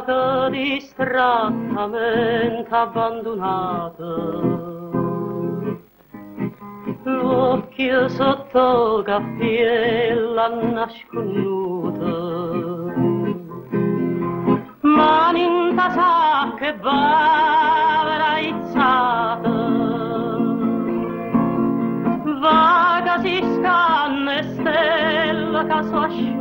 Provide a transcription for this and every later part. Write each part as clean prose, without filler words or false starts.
lasciata distrattamente abbandonata. L'occhio sotto cappiella nasconuta, mani in tasacca e bava izzata, vaga si scanna e stella che so asciuta.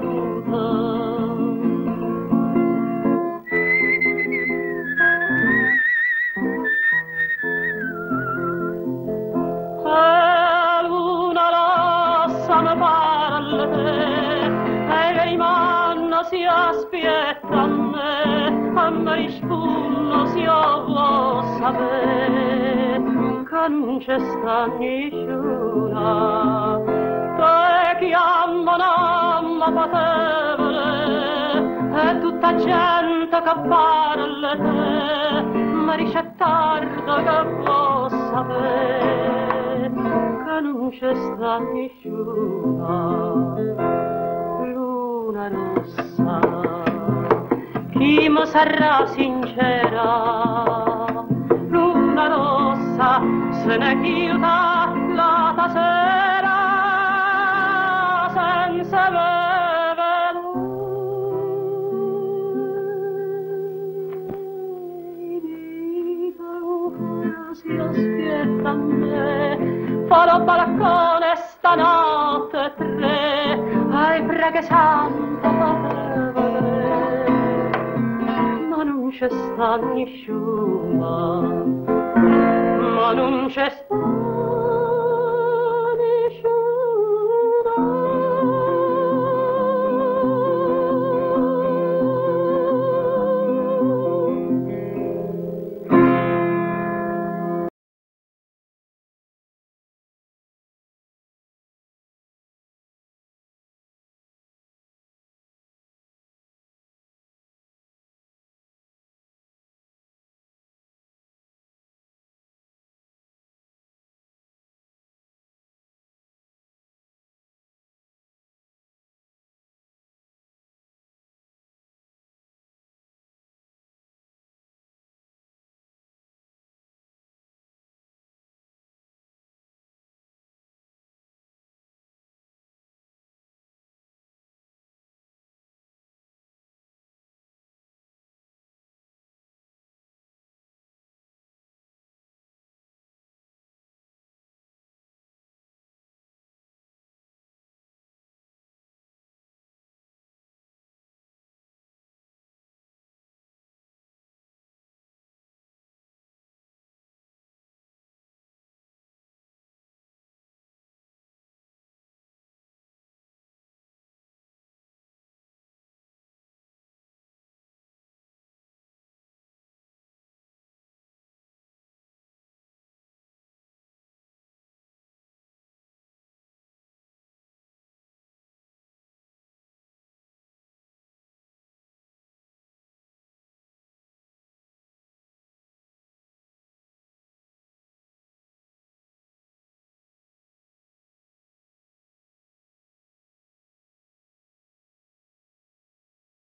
Si aspetta a me rispondo se io lo sapere che non c'è sta nessuna te chiama mamma patevole e tutta gente che parla te ma dice tardo che lo sapere che non c'è sta nessuna luna rossa, chi mi sarà sincera? Luna rossa, se ne chiuda la sera senza bere. Si aspetta a me, farò balcone stanotte tre. Ai preghe santa patevole, ma non c'è sta nessuna, ma non c'è sta